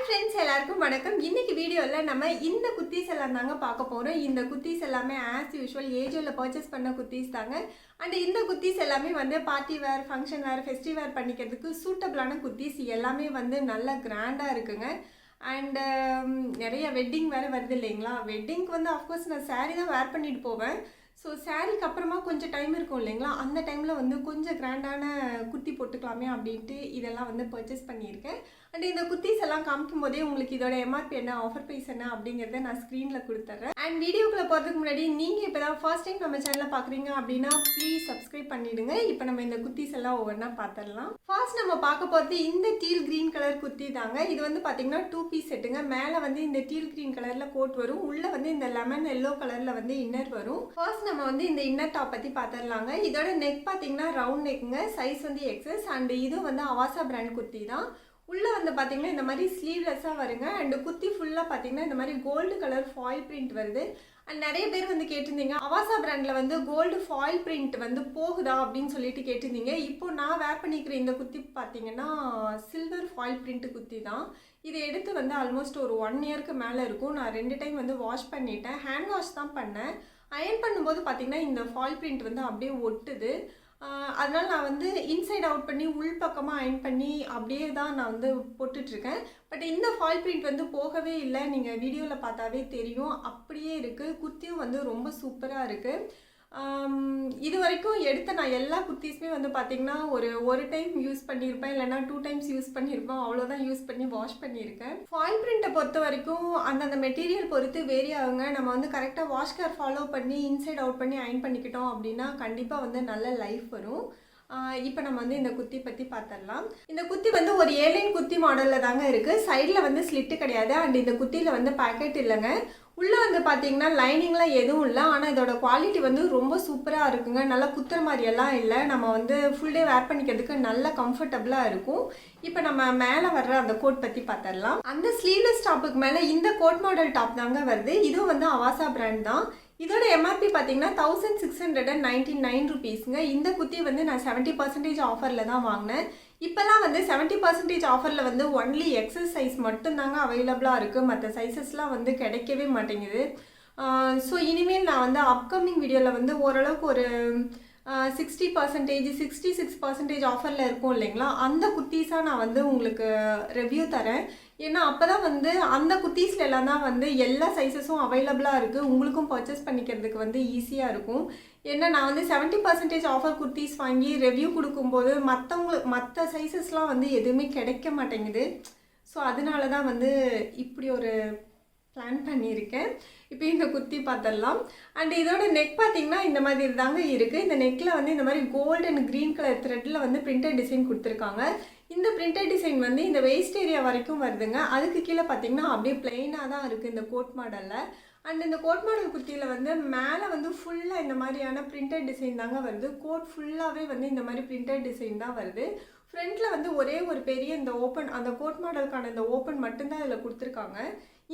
Friends எல்லாருக்கும் வணக்கம். இன்னைக்கு வீடியோல நம்ம இந்த குர்தீஸ் எல்லாம் தாங்க பார்க்க போறோம். இந்த குர்தீஸ் எல்லாமே ஆஸ் யூசுவல் ஏஜோல பர்ச்சேஸ் பண்ண குர்தீஸ் தாங்க. அண்ட் இந்த குர்தீஸ் எல்லாமே வந்து party wear, function wear, festive wear பண்ணிக்கிறதுக்கு சூட்டபிளான குர்தீஸ் எல்லாமே வந்து நல்ல கிராண்டா இருக்குங்க. அண்ட் நிறைய வெட்டிங் வேறு வருது இல்லைங்களா? வெட்டிங்க்கு வந்து ஆஃப்கோர்ஸ் நான் சாரீ தான் வேர் பண்ணிட்டு போவேன். ஸோ சாரீக்கு அப்புறமா கொஞ்சம் டைம் இருக்கும் இல்லைங்களா? அந்த டைமில் வந்து கொஞ்சம் கிராண்டான குர்த்தி போட்டுக்கலாமே அப்படின்ட்டு இதெல்லாம் வந்து பர்ச்சேஸ் பண்ணியிருக்கேன். அண்ட் இந்த குர்த்திஸ் எல்லாம் காமிக்கும் போதே உங்களுக்கு இதோட எம்ஆர்பி என்ன, ஆஃபர் ப்ரைஸ் என்ன அப்படிங்கிறத நான் ஸ்க்ரீனில் கொடுத்துட்றேன். அண்ட் வீடியோக்குள்ளே போகிறதுக்கு முன்னாடி நீங்கள் இப்போ தான் ஃபர்ஸ்ட் டைம் நம்ம சேனலை பார்க்குறீங்க அப்படின்னா ப்ளீஸ் சப்ஸ்கிரைப் பண்ணிவிடுங்க. இப்போ நம்ம இந்த குர்த்திஸ் எல்லாம் ஒவ்வொன்றா பார்த்துடலாம். ஃபர்ஸ்ட் நம்ம பார்க்க போகிறது இந்த டீல் க்ரீன் கலர் குர்த்தி தாங்க. இது வந்து பார்த்தீங்கன்னா 2 பீஸ் செட்டுங்க. மேலே வந்து இந்த டீல் க்ரீன் கலரில் கோட் வரும், உள்ளே வந்து இந்த லெமன் எல்லோ கலரில் வந்து இன்னர் வரும். ஃபர்ஸ்ட் நம்ம வந்து இந்த இன்னர் டாப் பற்றி பார்த்துடலாங்க. இதோட நெக் பார்த்தீங்கன்னா ரவுண்ட் நெக்குங்க, சைஸ் வந்து எக்ஸஸ். அண்ட் இது வந்து அவாசா பிராண்ட் குர்த்தி தான். உள்ளே வந்து பார்த்தீங்கன்னா இந்த மாதிரி ஸ்லீவ்லெஸ்ஸாக வருங்க. அண்டு குர்த்தி ஃபுல்லாக பார்த்தீங்கன்னா இந்த மாதிரி கோல்டு கலர் ஃபாயில் பிரிண்ட் வருது. அண்ட் நிறைய பேர் வந்து கேட்டிருந்தீங்க அவாசா பிராண்டில் வந்து கோல்டு ஃபாயில் பிரிண்ட் வந்து போகுதா அப்படின்னு சொல்லிட்டு கேட்டிருந்தீங்க. இப்போ நான் வேர் பண்ணிக்கிற இந்த குர்த்தி பார்த்தீங்கன்னா சில்வர் ஃபாயில் பிரிண்ட் குர்த்தி தான். இதை எடுத்து வந்து ஆல்மோஸ்ட் ஒரு 1 இயருக்கு மேலே இருக்கும். நான் 2 டைம் வந்து வாஷ் பண்ணிட்டேன். ஹேண்ட் வாஷ் தான் பண்ணேன். அயன் பண்ணும்போது பார்த்தீங்கன்னா இந்த ஃபாயில் பிரிண்ட் வந்து அப்படியே ஒட்டுது. அதனால் நான் வந்து இன்சைட் அவுட் பண்ணி உள் பக்கமாக அயன் பண்ணி அப்படியே தான் நான் வந்து போட்டுட்ருக்கேன். பட் இந்த ஃபாயில் பிரிண்ட் வந்து போகவே இல்லை. நீங்கள் வீடியோவில் பார்த்தாவே தெரியும், அப்படியே இருக்குது. குர்த்தியும் வந்து ரொம்ப சூப்பராக இருக்குது. இது வரைக்கும் எடுத்த நான் எல்லா குர்த்திஸுமே வந்து பார்த்திங்கன்னா ஒரு டைம் யூஸ் பண்ணியிருப்பேன், இல்லைனா 2 டைம்ஸ் யூஸ் பண்ணியிருப்பேன். அவ்வளோதான் யூஸ் பண்ணி வாஷ் பண்ணியிருக்கேன். ஃபாயில் பிரிண்ட்டை பொறுத்த வரைக்கும் அந்தந்த மெட்டீரியல் பொறுத்து வேரி ஆகுங்க. நம்ம வந்து கரெக்டாக வாஷ் கேர் ஃபாலோ பண்ணி இன்சைட் அவுட் பண்ணி அயன் பண்ணிக்கிட்டோம் அப்படின்னா கண்டிப்பாக வந்து நல்ல லைஃப் வரும். இப்போ நம்ம வந்து இந்த குர்த்தி பற்றி பார்த்துடலாம். இந்த குர்த்தி வந்து ஒரு ஏலைன் குர்த்தி மாடலில் தாங்க இருக்குது. சைடில் வந்து ஸ்லிட்டு கிடையாது. அண்ட் இந்த குர்த்தியில் வந்து பேக்கெட் இல்லைங்க. உள்ளே வந்து பார்த்தீங்கன்னா லைனிங்லாம் எதுவும் இல்லை. ஆனால் இதோட குவாலிட்டி வந்து ரொம்ப சூப்பராக இருக்குங்க. நல்லா குத்துற மாதிரியெல்லாம் இல்லை. நம்ம வந்து ஃபுல் டே வேர் பண்ணிக்கிறதுக்கு நல்ல கம்ஃபர்டபுளாக இருக்கும். இப்போ நம்ம மேலே வர்ற அந்த கோட் பற்றி பார்த்துடலாம். அந்த ஸ்லீவ்லெஸ் டாப்புக்கு மேலே இந்த கோட் மாடல் டாப் தாங்க வருது. இதுவும் வந்து அவாசா பிராண்ட் தான். இதோட எம்ஆர்பி பார்த்தீங்கன்னா 1699 ருபீஸுங்க. இந்த குர்த்தி வந்து நான் 70% ஆஃபரில் தான் வாங்கினேன். இப்போல்லாம் வந்து 70% ஆஃபரில் வந்து ஒன்லி எக்ஸஸ் சைஸ் மட்டும்தாங்க அவைலபிளாக இருக்குது. மற்ற சைஸஸ்லாம் வந்து கிடைக்கவே மாட்டேங்குது. ஸோ இனிமேல் நான் வந்து அப்கமிங் வீடியோவில் வந்து ஓரளவுக்கு ஒரு 60%, 66% ஆஃபரில் இருக்கும் இல்லைங்களா? அந்த குர்த்தீஸாக நான் வந்து உங்களுக்கு ரிவ்யூ தரேன். ஏன்னா அப்போ தான் வந்து அந்த குர்த்தீஸில் எல்லாம் தான் வந்து எல்லா சைஸஸும் அவைலபிளாக இருக்குது. உங்களுக்கும் பர்ச்சேஸ் பண்ணிக்கிறதுக்கு வந்து ஈஸியாக இருக்கும். ஏன்னா நான் வந்து 70% ஆஃபர் குர்த்தீஸ் வாங்கி ரிவ்யூ கொடுக்கும்போது மற்ற சைஸஸ்லாம் வந்து எதுவுமே கிடைக்க மாட்டேங்குது. ஸோ அதனால தான் வந்து இப்படி ஒரு பிளான் பண்ணியிருக்கேன். இப்போ இந்த குர்த்தி பார்த்துடலாம். அண்ட் இதோட நெக் பார்த்தீங்கன்னா இந்த மாதிரி தாங்க இருக்குது. இந்த நெக்கில் வந்து இந்த மாதிரி கோல்டு அண்ட் க்ரீன் கலர் த்ரெட்டில் வந்து பிரிண்டட் டிசைன் கொடுத்துருக்காங்க. இந்த பிரிண்டட் டிசைன் வந்து இந்த வெயிஸ்ட் ஏரியா வரைக்கும் வருதுங்க. அதுக்கு கீழே பார்த்தீங்கன்னா அப்படியே பிளெயினாக தான் இருக்குது இந்த கோட் மாடலில். அண்ட் இந்த கோட் மாடல் குர்த்தியில் வந்து மேலே வந்து ஃபுல்லாக இந்த மாதிரியான பிரிண்டட் டிசைன் தாங்க வருது. கோட் ஃபுல்லாகவே வந்து இந்த மாதிரி பிரிண்டட் டிசைன் தான் வருது. ஃப்ரண்ட்டில் வந்து ஒரே ஒரு பெரிய இந்த ஓப்பன், அந்த கோட் மாடலுக்கான இந்த ஓப்பன் மட்டும்தான் இதில் கொடுத்துருக்காங்க.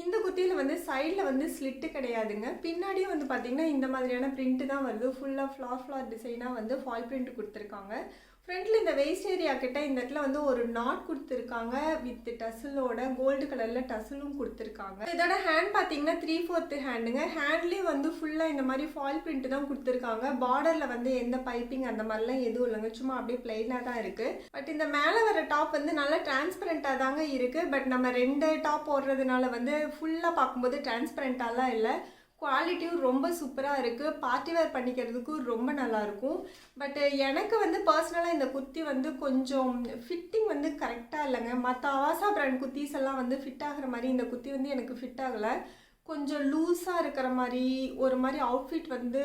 இந்த குர்த்தியில் வந்து சைடில் வந்து ஸ்லிட்டு கிடையாதுங்க. பின்னாடியும் வந்து பார்த்திங்கன்னா இந்த மாதிரியான பிரிண்ட்டு தான் வருது. ஃபுல்லாக ஃப்ளார் டிசைனாக வந்து ஃபாயில் பிரிண்ட் கொடுத்துருக்காங்க. ஃப்ரண்ட்டில் இந்த வெயிஸ்ட் ஏரியா கிட்ட இந்த இடத்துல வந்து ஒரு நாட் கொடுத்துருக்காங்க வித் டசிலோட கோல்டு கலரில் டசிலும் கொடுத்துருக்காங்க. இதோட ஹேண்ட் பார்த்தீங்கன்னா 3/4 ஹேண்டுங்க. ஹேண்ட்லேயும் வந்து ஃபுல்லாக இந்த மாதிரி ஃபாயில் பிரிண்ட் தான் கொடுத்துருக்காங்க. பார்டரில் வந்து எந்த பைப்பிங் அந்த மாதிரிலாம் எதுவும் இல்லைங்க, சும்மா அப்படியே பிளெயினாக தான் இருக்குது. பட் இந்த மேலே வர டாப் வந்து நல்லா டிரான்ஸ்பரண்ட்டாக தாங்க இருக்குது. பட் நம்ம 2 டாப் போடுறதுனால வந்து ஃபுல்லாக பார்க்கும்போது டிரான்ஸ்பரண்ட்டாலாம் இல்லை. குவாலிட்டியும் ரொம்ப சூப்பராக இருக்குது. பார்ட்டி வேர் பண்ணிக்கிறதுக்கும் ரொம்ப நல்லாயிருக்கும். பட் எனக்கு வந்து பர்சனலாக இந்த குர்த்தி வந்து கொஞ்சம் ஃபிட்டிங் வந்து கரெக்டாக இல்லைங்க. மற்ற அவாசா பிராண்ட் குர்த்திஸ் எல்லாம் வந்து ஃபிட் ஆகிற மாதிரி இந்த குர்த்தி வந்து எனக்கு ஃபிட் ஆகலை. கொஞ்சம் லூஸாக இருக்கிற மாதிரி ஒரு மாதிரி அவுட்ஃபிட் வந்து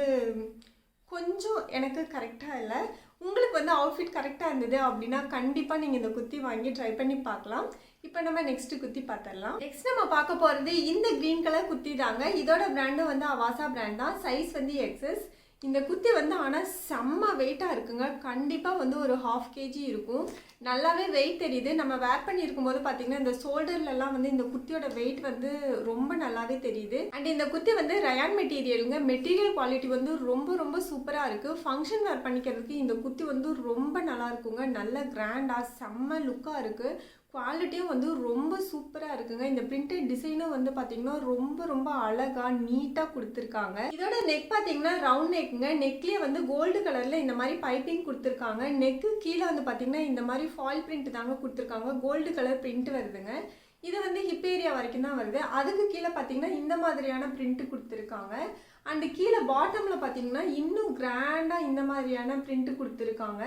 கொஞ்சம் எனக்கு கரெக்டாக இல்லை. உங்களுக்கு வந்து அவுட்ஃபிட் கரெக்டாக இருந்தது அப்படின்னா கண்டிப்பாக நீங்கள் இந்த குர்த்தி வாங்கி ட்ரை பண்ணி பார்க்கலாம். இப்போ நம்ம நெக்ஸ்ட் குர்த்தி பார்த்துடலாம். நெக்ஸ்ட் நம்ம பார்க்க போகிறது இந்த க்ரீன் கலர் குர்த்தி தாங்க. இதோட பிராண்டும் வந்து அவாசா பிராண்ட் தான். சைஸ் வந்து எக்ஸஸ். இந்த குர்த்தி வந்து ஆனால் செம்ம வெயிட்டாக இருக்குங்க. கண்டிப்பாக வந்து ஒரு 1/2 kg இருக்கும். நல்லாவே வெயிட் தெரியுது. நம்ம வேர் பண்ணியிருக்கும் போது பார்த்தீங்கன்னா இந்த ஷோல்டர்லலாம் வந்து இந்த குர்த்தியோட வெயிட் வந்து ரொம்ப நல்லாவே தெரியுது. அண்ட் இந்த குர்த்தி வந்து ரயான் மெட்டீரியலுங்க. மெட்டீரியல் குவாலிட்டி வந்து ரொம்ப ரொம்ப சூப்பராக இருக்குது. ஃபங்க்ஷன் வேர் பண்ணிக்கிறதுக்கு இந்த குர்த்தி வந்து ரொம்ப நல்லா இருக்குங்க. நல்ல கிராண்டாக செம்ம லுக்காக இருக்குது. குவாலிட்டியும் வந்து ரொம்ப சூப்பராக இருக்குங்க. இந்த பிரிண்டட் டிசைனும் வந்து பார்த்தீங்கன்னா ரொம்ப ரொம்ப அழகாக நீட்டாக கொடுத்துருக்காங்க. இதோட நெக் பார்த்தீங்கன்னா ரவுண்ட் நெக்குங்க. நெக்லேயே வந்து கோல்டு கலரில் இந்த மாதிரி பைப்பிங் கொடுத்துருக்காங்க. நெக்கு கீழே வந்து பார்த்தீங்கன்னா இந்த மாதிரி ஃபாயில் பிரிண்ட் தாங்க கொடுத்துருக்காங்க. கோல்டு கலர் பிரிண்ட் வருதுங்க. இது வந்து ஹிப் ஏரியா வரைக்கும் தான் வருது. அதுக்கு கீழே பார்த்தீங்கன்னா இந்த மாதிரியான பிரிண்ட் கொடுத்துருக்காங்க. அண்டு கீழே பாட்டமில் பார்த்தீங்கன்னா இன்னும் கிராண்டாக இந்த மாதிரியான பிரிண்ட் கொடுத்துருக்காங்க.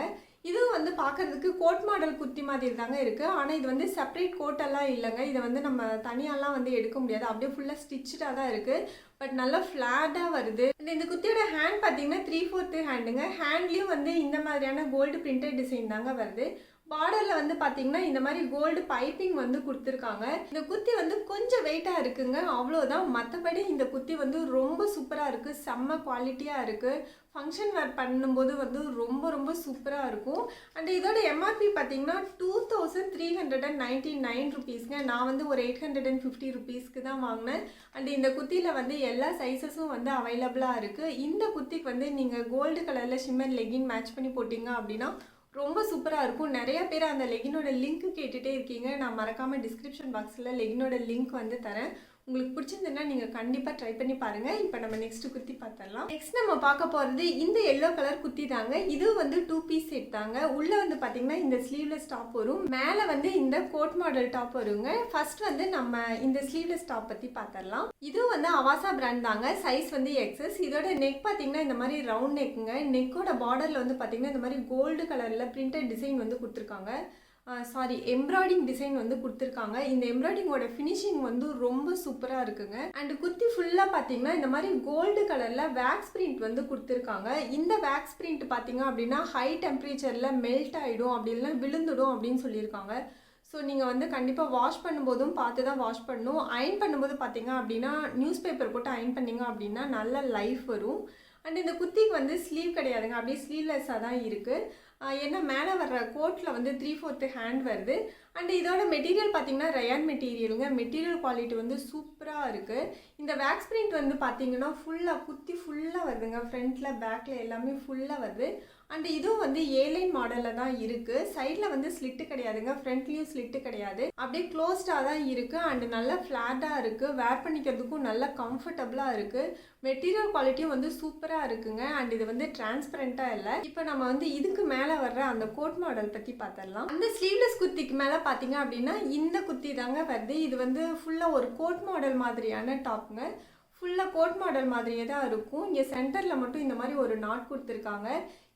இதுவும் வந்து பார்க்குறதுக்கு கோட் மாடல் குர்த்தி மாதிரி தாங்க இருக்குது. ஆனால் இது வந்து செப்பரேட் கோட்டெல்லாம் இல்லைங்க. இதை வந்து நம்ம தனியாலாம் வந்து எடுக்க முடியாது. அப்படியே ஃபுல்லாக ஸ்டிச்சாக தான் இருக்குது. பட் நல்லா ஃப்ளாட்டாக வருது. இந்த குர்த்தியோட ஹேண்ட் பார்த்தீங்கன்னா 3/4 ஹேண்டுங்க. ஹேண்ட்லேயும் வந்து இந்த மாதிரியான கோல்டு பிரிண்டட் டிசைன் தாங்க வருது. பார்டரில் வந்து பார்த்தீங்கன்னா இந்த மாதிரி கோல்டு பைப்பிங் வந்து கொடுத்துருக்காங்க. இந்த குர்த்தி வந்து கொஞ்சம் வெயிட்டாக இருக்குங்க, அவ்வளோதான். மற்றபடி இந்த குர்த்தி வந்து ரொம்ப சூப்பராக இருக்குது, செம்ம குவாலிட்டியாக இருக்குது. ஃபங்க்ஷன் வேர் பண்ணும்போது வந்து ரொம்ப ரொம்ப சூப்பராக இருக்கும். அண்ட் இதோட எம்ஆர்பி பார்த்தீங்கன்னா 2399 ருபீஸ்ங்க. நான் வந்து ஒரு 850 ருபீஸ்க்கு தான் வாங்கினேன். அண்ட் இந்த குர்த்தியில் வந்து எல்லா சைஸஸும் வந்து அவைலபிளாக இருக்குது. இந்த குர்த்திக்கு வந்து நீங்கள் கோல்டு கலரில் ஷிம்மர் லெகின் மேட்ச் பண்ணி போட்டிங்க அப்படின்னா ரொம்ப சூப்பராக இருக்கும். நிறைய பேர் அந்த லெகினோட லிங்க் கேட்டுகிட்டே இருக்கீங்க. நான் மறக்காமல் டிஸ்கிரிப்ஷன் பாக்ஸில் லெகினோட லிங்க் வந்து தரேன். உங்களுக்கு பிடிச்சிருந்ததுன்னா நீங்கள் கண்டிப்பாக ட்ரை பண்ணி பாருங்கள். இப்போ நம்ம நெக்ஸ்ட் குர்த்தி பார்த்துடலாம். நெக்ஸ்ட் நம்ம பார்க்க போகிறது இந்த எல்லோ கலர் குர்த்தி தாங்க. இது வந்து 2 பீஸ் செட் தாங்க. உள்ளே வந்து பார்த்தீங்கன்னா இந்த ஸ்லீவ்லெஸ் டாப் வரும், மேலே வந்து இந்த கோட் மாடல் டாப் வருங்க. ஃபர்ஸ்ட் வந்து நம்ம இந்த ஸ்லீவ்லெஸ் டாப் பற்றி பார்த்துடலாம். இது வந்து அவாசா பிராண்ட் தாங்க. சைஸ் வந்து எக்ஸஸ். இதோட நெக் பார்த்தீங்கன்னா இந்த மாதிரி ரவுண்ட் நெக்குங்க. நெக்கோட பார்டரில் வந்து பார்த்தீங்கன்னா இந்த மாதிரி கோல்டு கலரில் பிரிண்டட் டிசைன் வந்து கொடுத்துருக்காங்க. எம்ப்ராய்டிங் டிசைன் வந்து கொடுத்துருக்காங்க. இந்த எம்ப்ராய்டிங்கோட ஃபினிஷிங் வந்து ரொம்ப சூப்பராக இருக்குங்க. அண்ட் குர்த்தி ஃபுல்லாக பார்த்தீங்கன்னா இந்த மாதிரி கோல்டு கலரில் வேக்ஸ் பிரிண்ட் வந்து கொடுத்துருக்காங்க. இந்த வேக்ஸ் பிரிண்ட் பார்த்தீங்க அப்படின்னா ஹை டெம்பரேச்சரில் மெல்ட் ஆகிடும், அப்படி இல்லைன்னா விழுந்துடும் அப்படின்னு சொல்லியிருக்காங்க. ஸோ நீங்கள் வந்து கண்டிப்பாக வாஷ் பண்ணும்போதும் பார்த்து தான் வாஷ் பண்ணணும். அயன் பண்ணும்போது பார்த்தீங்க அப்படின்னா நியூஸ் பேப்பர் போட்டு அயன் பண்ணிங்க அப்படின்னா நல்ல லைஃப் வரும். அண்ட் இந்த குர்த்திக்கு வந்து ஸ்லீவ் கிடையாதுங்க, அப்படியே ஸ்லீவ்லெஸ்ஸாக தான் இருக்குது. ஏன்னா மேலே வர்ற கோட்டில் வந்து 3/4 ஹேண்ட் வருது. அண்ட் இதோட மெட்டீரியல் பார்த்தீங்கன்னா ரயான் மெட்டீரியலுங்க. மெட்டீரியல் குவாலிட்டி வந்து சூப்பராக இருக்குது. இந்த வேக்ஸ் பிரிண்ட் வந்து பார்த்தீங்கன்னா ஃபுல்லாக குர்த்தி ஃபுல்லாக வருதுங்க. ஃப்ரண்ட்டில் பேக்கில் எல்லாமே ஃபுல்லாக வருது. அண்ட் இதுவும் வந்து ஏலைன் மாடலில் தான் இருக்குது. சைடில் வந்து ஸ்லிட்டு கிடையாதுங்க, ஃப்ரண்ட்லேயும் ஸ்லிட்டு கிடையாது, அப்படியே க்ளோஸ்டாக தான் இருக்குது. அண்டு நல்லா ஃப்ளாட்டாக இருக்குது. வேர் பண்ணிக்கிறதுக்கும் நல்லா கம்ஃபர்டபுளாக இருக்குது. மெட்டீரியல் குவாலிட்டியும் வந்து சூப்பராக இருக்குங்க. அண்ட் இது வந்து டிரான்ஸ்பரண்ட்டாக இல்லை. இப்போ நம்ம வந்து இதுக்கு மேலே வர்ற அந்த கோட் மாடல் பற்றி பார்த்துடலாம். அந்த ஸ்லீவ்லெஸ் குர்த்திக்கு மேலே பார்த்தீங்க அப்படின்னா இந்த குர்த்தி தாங்க வருது. இது வந்து ஃபுல்லாக ஒரு கோட் மாடல் மாதிரியான டாப்புங்க. ஃபுல்லாக கோட் மாடல் மாதிரியே தான் இருக்கும். இங்கே சென்டரில் மட்டும் இந்த மாதிரி ஒரு நாட் கொடுத்துருக்காங்க.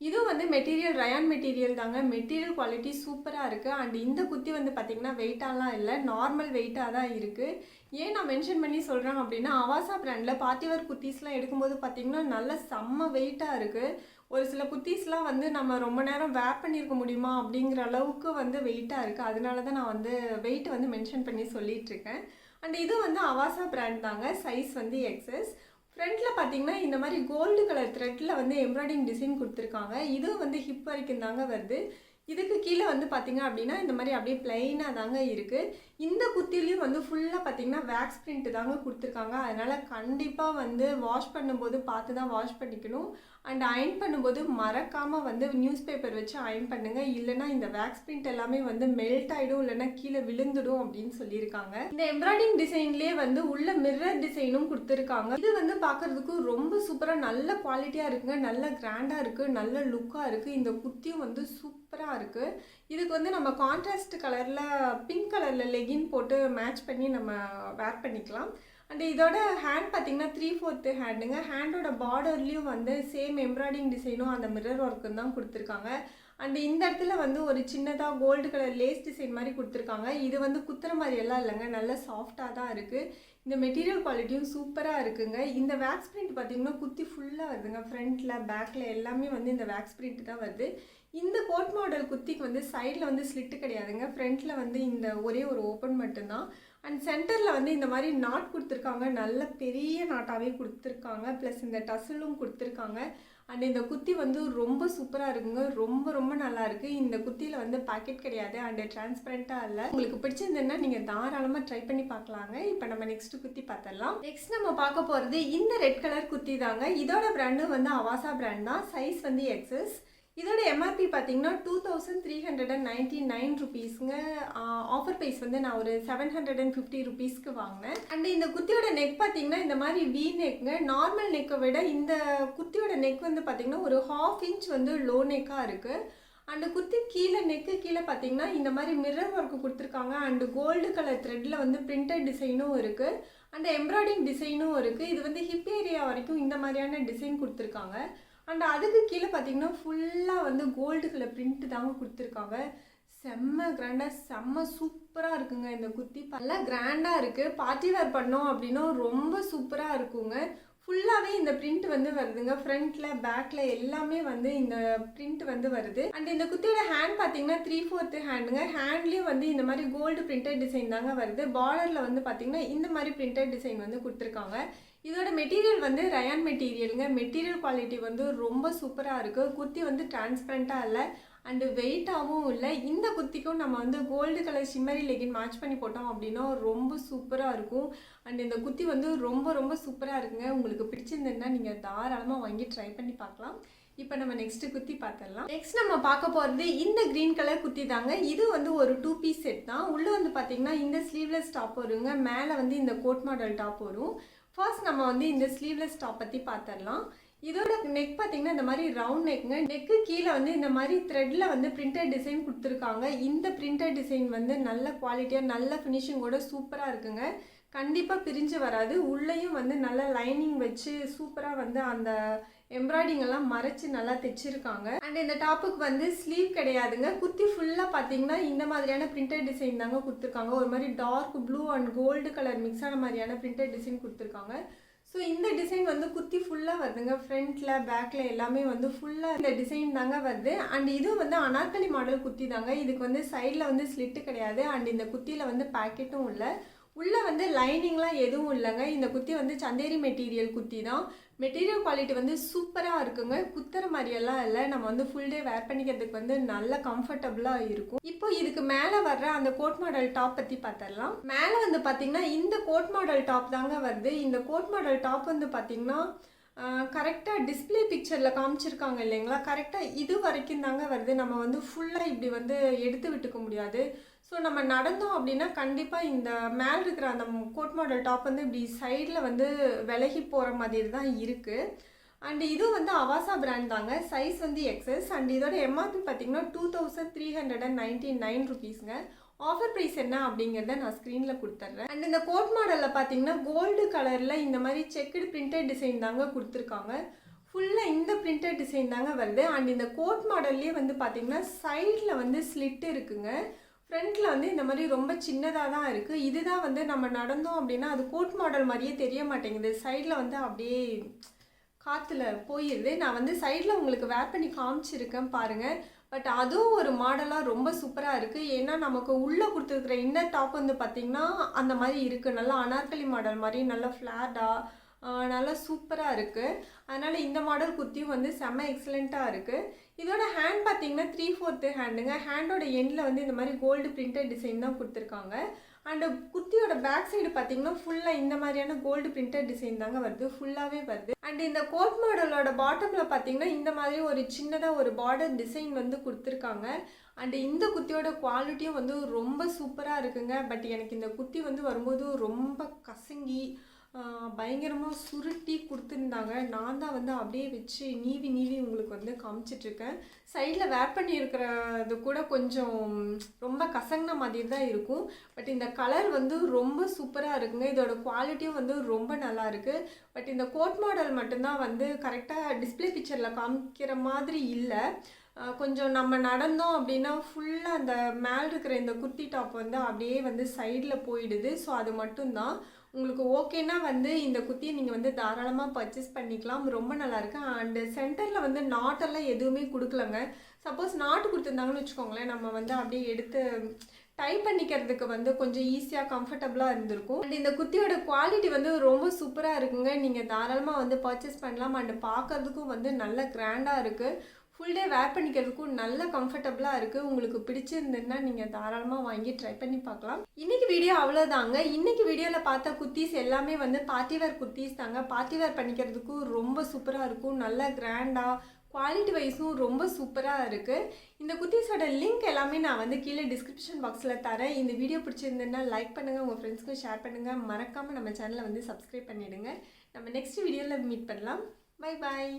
இதுவும் வந்து மெட்டீரியல் ரயான் மெட்டீரியல் தாங்க. மெட்டீரியல் குவாலிட்டி சூப்பராக இருக்குது. அண்ட் இந்த குர்த்தி வந்து பார்த்திங்கன்னா வெயிட்டாலாம் இல்லை, நார்மல் வெயிட்டாக தான் இருக்குது. ஏன் நான் மென்ஷன் பண்ணி சொல்கிறேன் அப்படின்னா அவாசா பிராண்டில் பார்ட்டிவேர் குர்த்திஸ்லாம் எடுக்கும்போது பார்த்திங்கன்னா நல்ல செம்ம வெயிட்டாக இருக்குது. ஒரு சில குர்த்திஸ்லாம் வந்து நம்ம ரொம்ப நேரம் வேர் பண்ணியிருக்க முடியுமா அப்படிங்கிற அளவுக்கு வந்து வெயிட்டாக இருக்குது. அதனால தான் நான் வந்து வெயிட் வந்து மென்ஷன் பண்ணி சொல்லிகிட்ருக்கேன். அண்ட் இது வந்து அவாசா பிராண்ட் தாங்க. சைஸ் வந்து எக்ஸஸ். ஃப்ரண்ட்டில் பார்த்தீங்கன்னா இந்த மாதிரி கோல்டு கலர் த்ரெட்டில் வந்து எம்ப்ராய்டிங் டிசைன் கொடுத்துருக்காங்க. இதுவும் வந்து ஹிப் வரைக்கும் தாங்க வருது. இதுக்கு கீழே வந்து பார்த்திங்க அப்படின்னா இந்த மாதிரி அப்படியே பிளைனாக தாங்க இருக்குது. இந்த குர்த்திலையும் வந்து ஃபுல்லாக பார்த்திங்கன்னா வேக்ஸ் பிரிண்ட் தாங்க கொடுத்துருக்காங்க. அதனால் கண்டிப்பாக வந்து வாஷ் பண்ணும்போது பார்த்து தான் வாஷ் பண்ணிக்கணும். அண்ட் அயன் பண்ணும்போது மறக்காமல் வந்து நியூஸ் பேப்பர் வச்சு அயன் பண்ணுங்கள். இல்லைனா இந்த வேக்ஸ் பிரிண்ட் எல்லாமே வந்து மெல்ட் ஆகிடும், இல்லைனா கீழே விழுந்துடும் அப்படின்னு சொல்லியிருக்காங்க. இந்த எம்ப்ராய்டிங் டிசைன்லேயே வந்து உள்ள மிரர் டிசைனும் கொடுத்துருக்காங்க. இது வந்து பார்க்குறதுக்கு ரொம்ப சூப்பராக நல்ல குவாலிட்டியாக இருக்குங்க. நல்ல கிராண்டாக இருக்குது, நல்ல லுக்காக இருக்குது. இந்த குர்த்தியும் வந்து சூப்பராக இருக்குது. இதுக்கு வந்து நம்ம கான்ட்ராஸ்ட் கலரில் பிங்க் கலரில் லெகின் போட்டு மேட்ச் பண்ணி நம்ம வேர் பண்ணிக்கலாம். அண்ட் இதோட ஹேண்ட் பார்த்திங்கன்னா 3/4 ஹேண்டுங்க. ஹேண்டோட பார்டர்லேயும் வந்து சேம் எம்ப்ராய்டிங் டிசைனும் அந்த மிரர் ஒர்க்கும் தான் கொடுத்துருக்காங்க. அண்ட் இந்த இடத்துல வந்து ஒரு சின்னதாக கோல்டு கலர் லேஸ் டிசைன் மாதிரி கொடுத்துருக்காங்க. இது வந்து குத்துற மாதிரி எல்லாம் இல்லைங்க, நல்ல சாஃப்டாக தான் இருக்குது. இந்த மெட்டீரியல் குவாலிட்டியும் சூப்பராக இருக்குங்க. இந்த வேக்ஸ் பிரிண்ட் பார்த்திங்கன்னா குர்த்தி ஃபுல்லாக வருதுங்க. ஃப்ரண்ட்டில் பேக்கில் எல்லாமே வந்து இந்த வேக்ஸ் பிரிண்ட் தான் வருது. இந்த கோட் மாடல் குர்த்திக்கு வந்து சைடில் வந்து ஸ்லிட்டு கிடையாதுங்க. ஃப்ரண்ட்டில் வந்து இந்த ஒரே ஒரு ஓப்பன் மட்டும்தான். அண்ட் சென்டரில் வந்து இந்த மாதிரி நாட் கொடுத்துருக்காங்க. நல்ல பெரிய நாட்டாகவே கொடுத்துருக்காங்க. ப்ளஸ் இந்த டசலும் கொடுத்துருக்காங்க. அண்ட் இந்த குர்த்தி வந்து ரொம்ப சூப்பராக இருக்குங்க. ரொம்ப ரொம்ப நல்லா இருக்குது. இந்த குர்த்தியில் வந்து பாக்கெட் கிடையாது அண்ட் டிரான்ஸ்பரண்ட்டாக இல்லை. உங்களுக்கு பிடிச்சிருந்ததுன்னா நீங்கள் தாராளமாக ட்ரை பண்ணி பார்க்கலாங்க. இப்போ நம்ம நெக்ஸ்ட் குர்த்தி பார்த்துடலாம். நெக்ஸ்ட் நம்ம பார்க்க போகிறது இந்த ரெட் கலர் குர்த்தி தாங்க. இதோட பிராண்டும் வந்து அவாசா பிராண்ட் தான். சைஸ் வந்து எக்ஸஸ். இதோட எம்ஆர்பி பார்த்தீங்கன்னா 2399 ருபீஸுங்க. ஆஃபர் ப்ரைஸ் வந்து நான் ஒரு 750 ருபீஸ்க்கு வாங்கினேன். அண்ட் இந்த குர்த்தியோட நெக் பார்த்தீங்கன்னா இந்த மாதிரி வி நெக்குங்க. நார்மல் நெக்கை விட இந்த குர்த்தியோட நெக் வந்து பார்த்தீங்கன்னா ஒரு 1/2 இன்ச் வந்து லோ நெக்காக இருக்குது. அண்டு குர்த்தி கீழே நெக்கு கீழே பார்த்தீங்கன்னா இந்த மாதிரி மிரர் ஒர்க்கு கொடுத்துருக்காங்க. அண்டு கோல்டு கலர் த்ரெட்டில் வந்து பிரிண்டட் டிசைனும் இருக்குது. அண்ட் எம்ப்ராய்டிங் டிசைனும் இருக்குது. இது வந்து ஹிப் ஏரியா வரைக்கும் இந்த மாதிரியான டிசைன் கொடுத்துருக்காங்க. அண்ட் அதுக்கு கீழே பார்த்தீங்கன்னா ஃபுல்லாக வந்து கோல்டு கலர் பிரிண்ட்டு தாங்க கொடுத்துருக்காங்க. செம்ம கிராண்டாக செம்ம சூப்பராக இருக்குங்க. இந்த குர்த்தி நல்லா கிராண்டாக இருக்குது. பார்ட்டி வேர் பண்ணோம் அப்படின்னா ரொம்ப சூப்பராக இருக்குங்க. ஃபுல்லாகவே இந்த பிரிண்ட் வந்து வருதுங்க. ஃப்ரண்ட்டில் பேக்கில் எல்லாமே வந்து இந்த பிரிண்ட் வந்து வருது. அண்ட் இந்த குர்த்தியோட ஹேண்ட் பார்த்தீங்கன்னா 3/4 ஹேண்டுங்க. ஹேண்ட்லேயும் வந்து இந்த மாதிரி கோல்டு பிரிண்டட் டிசைன் தாங்க வருது. பார்டரில் வந்து பார்த்தீங்கன்னா இந்த மாதிரி பிரிண்டட் டிசைன் வந்து கொடுத்துருக்காங்க. இதோட மெட்டீரியல் வந்து ரயான் மெட்டீரியலுங்க. மெட்டீரியல் குவாலிட்டி வந்து ரொம்ப சூப்பராக இருக்குது. குர்த்தி வந்து டிரான்ஸ்பரண்ட்டாக இல்லை அண்டு வெயிட்டாகவும் இல்லை. இந்த குர்த்திக்கும் நம்ம வந்து gold colour shimmery legging match பண்ணி போட்டோம் அப்படின்னா ரொம்ப சூப்பராக இருக்கும். அண்ட் இந்த குர்த்தி வந்து ரொம்ப சூப்பராக இருக்குங்க. உங்களுக்கு பிடிச்சிருந்ததுன்னா நீங்கள் தாராளமாக வாங்கி ட்ரை பண்ணி பார்க்கலாம். இப்போ நம்ம நெக்ஸ்ட் குர்த்தி பார்த்துடலாம். நெக்ஸ்ட் நம்ம பார்க்க போகிறது இந்த க்ரீன் கலர் குர்த்தி தாங்க. இது வந்து ஒரு 2 பீஸ் செட் தான். உள்ளே வந்து பார்த்தீங்கன்னா இந்த ஸ்லீவ்லெஸ் டாப் வருங்க. மேலே வந்து இந்த கோட் மாடல் டாப் வரும். ஃபர்ஸ்ட் நம்ம வந்து இந்த ஸ்லீவ்லெஸ் டாப் பற்றி பார்த்துடலாம். இதோட நெக் பார்த்தீங்கன்னா இந்த மாதிரி ரவுண்ட் நெக்குங்க. நெக்கு கீழே வந்து இந்த மாதிரி த்ரெட்டில் வந்து பிரிண்டட் டிசைன் கொடுத்துருக்காங்க. இந்த பிரிண்டட் டிசைன் வந்து நல்ல குவாலிட்டியாக நல்ல ஃபினிஷிங்கோட சூப்பராக இருக்குங்க. கண்டிப்பாக பிரிஞ்சு வராது. உள்ளேயும் வந்து நல்ல லைனிங் வச்சு சூப்பராக வந்து அந்த எம்ப்ராய்டிங் எல்லாம் மறைச்சு நல்லா தைச்சிருக்காங்க. அண்ட் இந்த டாப்புக்கு வந்து ஸ்லீவ் கிடையாதுங்க. குர்த்தி ஃபுல்லாக பார்த்தீங்கன்னா இந்த மாதிரியான பிரிண்டட் டிசைன் தாங்க கொடுத்துருக்காங்க. ஒரு மாதிரி dark blue and gold colour mix ஆன மாதிரியான பிரிண்டட் டிசைன் கொடுத்துருக்காங்க. ஸோ இந்த டிசைன் வந்து குர்த்தி ஃபுல்லாக வருதுங்க. ஃப்ரண்ட்டில் பேக்கில் எல்லாமே வந்து ஃபுல்லாக இந்த டிசைன் தாங்க வருது. அண்ட் இது வந்து அனார்கலி மாடல் குர்த்தி தாங்க. இதுக்கு வந்து சைடில் வந்து ஸ்லிட்டு கிடையாது. அண்ட் இந்த குர்த்தியில் வந்து பேக்கெட்டும் இல்லை. உள்ளே வந்து லைனிங்லாம் எதுவும் இல்லைங்க. இந்த குர்த்தி வந்து சந்தேரி மெட்டீரியல் குர்த்தி தான். மெட்டீரியல் குவாலிட்டி வந்து சூப்பராக இருக்குங்க. குத்துற மாதிரியெல்லாம் இல்லை. நம்ம வந்து ஃபுல் டே வேர் பண்ணிக்கிறதுக்கு வந்து நல்ல கம்ஃபர்டபுளாக இருக்கும். இப்போ இதுக்கு மேலே வர்ற அந்த கோட் மாடல் டாப் பற்றி பார்த்துடலாம். மேலே வந்து பார்த்திங்கன்னா இந்த கோட் மாடல் டாப் தாங்க வருது. இந்த கோட் மாடல் டாப் வந்து பார்த்திங்கன்னா கரெக்டாக டிஸ்பிளே பிக்சரில் காமிச்சிருக்காங்க இல்லைங்களா, கரெக்டாக இது வரைக்கும் தாங்க வருது. நம்ம வந்து ஃபுல்லாக இப்படி வந்து எடுத்து விட்டுக்க முடியாது. ஸோ நம்ம நடந்தோம் அப்படின்னா கண்டிப்பாக இந்த மேலே இருக்கிற அந்த கோட் மாடல் டாப் வந்து இப்படி சைடில் வந்து விலகி போகிற மாதிரி தான் இருக்குது. அண்ட் இது வந்து அவாசா பிராண்ட் தாங்க. சைஸ் வந்து எக்ஸஸ். அண்ட் இதோட எம்ஆர்பி பார்த்திங்கன்னா 2399 ருபீஸுங்க. ஆஃபர் ப்ரைஸ் என்ன அப்படிங்கிறத நான் ஸ்க்ரீனில் கொடுத்துட்றேன். அண்ட் இந்த கோட் மாடலில் பார்த்தீங்கன்னா கோல்டு கலரில் இந்த மாதிரி செக்குடு பிரிண்டட் டிசைன் தாங்க கொடுத்துருக்காங்க. ஃபுல்லாக இந்த பிரிண்டட் டிசைன் தாங்க வருது. அண்ட் இந்த கோட் மாடல்லே வந்து பார்த்திங்கன்னா சைடில் வந்து ஸ்லிட் இருக்குங்க. ஃப்ரண்ட்டில் வந்து இந்த மாதிரி ரொம்ப சின்னதாக தான் இருக்குது. இதுதான் வந்து நம்ம நடந்தோம் அப்படின்னா அது கோட் மாடல் மாதிரியே தெரிய மாட்டேங்குது. சைடில் வந்து அப்படியே காற்றுல போயிடுது. நான் வந்து சைடில் உங்களுக்கு வேர் பண்ணி காமிச்சிருக்கேன் பாருங்கள். பட் அதுவும் ஒரு மாடலாக ரொம்ப சூப்பராக இருக்குது. ஏன்னா நமக்கு உள்ளே கொடுத்துருக்குற இன்னர் டாப் வந்து பார்த்திங்கன்னா அந்த மாதிரி இருக்குது. நல்லா அனார்கலி மாடல் மாதிரி நல்லா ஃப்ளாட்டாக நல்லா சூப்பராக இருக்குது. அதனால் இந்த மாடல் குர்த்தியும் வந்து செம்ம எக்ஸலண்ட்டாக இருக்குது. இதோட ஹேண்ட் பார்த்திங்கன்னா 3/4 ஹேண்டுங்க. ஹேண்டோட எண்டில் வந்து இந்த மாதிரி கோல்டு பிரிண்டட் டிசைன் தான் கொடுத்துருக்காங்க. அண்டு குர்த்தியோட பேக் சைடு பார்த்திங்கன்னா ஃபுல்லாக இந்த மாதிரியான கோல்டு பிரிண்டட் டிசைன் தாங்க வருது. ஃபுல்லாகவே வருது. அண்ட் இந்த கோட் மாடலோட பாட்டமில் பார்த்திங்கன்னா இந்த மாதிரி ஒரு சின்னதாக ஒரு பார்டர் டிசைன் வந்து கொடுத்துருக்காங்க. அண்டு இந்த குர்த்தியோட குவாலிட்டியும் வந்து ரொம்ப சூப்பராக இருக்குங்க. பட் எனக்கு இந்த குர்த்தி வந்து வரும்போது ரொம்ப கசங்கி பயங்கரமாக சுருட்டி கொடுத்துருந்தாங்க. நான் தான் வந்து அப்படியே வச்சு நீவி உங்களுக்கு வந்து காமிச்சிட்ருக்கேன். சைடில் வேர் பண்ணியிருக்கிறது கூட கொஞ்சம் ரொம்ப கசங்கின மாதிரி தான் இருக்கும். பட் இந்த கலர் வந்து ரொம்ப சூப்பராக இருக்குங்க. இதோட குவாலிட்டியும் வந்து ரொம்ப நல்லா இருக்குது. பட் இந்த கோட் மாடல் மட்டும்தான் வந்து கரெக்டாக டிஸ்பிளே பிக்சரில் காமிக்கிற மாதிரி இல்லை. கொஞ்சம் நம்ம நடந்தோம் அப்படின்னா ஃபுல்லாக அந்த மேலே இருக்கிற இந்த குர்த்தி டாப் வந்து அப்படியே வந்து சைடில் போயிடுது. ஸோ அது மட்டும்தான். உங்களுக்கு ஓகேனா வந்து இந்த குர்த்தியை நீங்கள் வந்து தாராளமாக பர்ச்சேஸ் பண்ணிக்கலாம். ரொம்ப நல்லாயிருக்கு. அண்டு சென்டரில் வந்து நாட்டெல்லாம் எதுவுமே கொடுக்கலங்க. சப்போஸ் நாட்டு கொடுத்துருந்தாங்கன்னு வச்சுக்கோங்களேன், நம்ம வந்து அப்படியே எடுத்து டைப் பண்ணிக்கிறதுக்கு வந்து கொஞ்சம் ஈஸியாக கம்ஃபர்டபுளாக இருந்திருக்கும். அண்ட் இந்த குர்த்தியோட குவாலிட்டி வந்து ரொம்ப சூப்பராக இருக்குங்க. நீங்கள் தாராளமாக வந்து பர்ச்சேஸ் பண்ணலாம். அண்டு பார்க்குறதுக்கும் வந்து நல்ல கிராண்டாக இருக்குது. ஃபுல் டே வேர் பண்ணிக்கிறதுக்கும் நல்ல கம்ஃபர்டபுளாக இருக்குது. உங்களுக்கு பிடிச்சிருந்ததுன்னா நீங்கள் தாராளமாக வாங்கி ட்ரை பண்ணி பார்க்கலாம். இன்றைக்கி வீடியோ அவ்வளோதாங்க. இன்றைக்கி வீடியோவில் பார்த்த குர்த்திஸ் எல்லாமே வந்து பார்ட்டி வேர் குர்த்திஸ் தாங்க. பார்ட்டி வேர் பண்ணிக்கிறதுக்கும் ரொம்ப சூப்பராக இருக்கும். நல்ல கிராண்டாக குவாலிட்டி வைஸும் ரொம்ப சூப்பராக இருக்குது. இந்த குர்த்திஸோட லிங்க் எல்லாமே நான் வந்து கீழே டிஸ்கிரிப்ஷன் பாக்ஸில் தரேன். இந்த வீடியோ பிடிச்சிருந்ததுன்னா லைக் பண்ணுங்கள், உங்கள் ஃப்ரெண்ட்ஸ்க்கும் ஷேர் பண்ணுங்கள். மறக்காமல் நம்ம சேனலை வந்து சப்ஸ்கிரைப் பண்ணிவிடுங்க. நம்ம நெக்ஸ்ட் வீடியோவில் மீட் பண்ணலாம். Bye bye.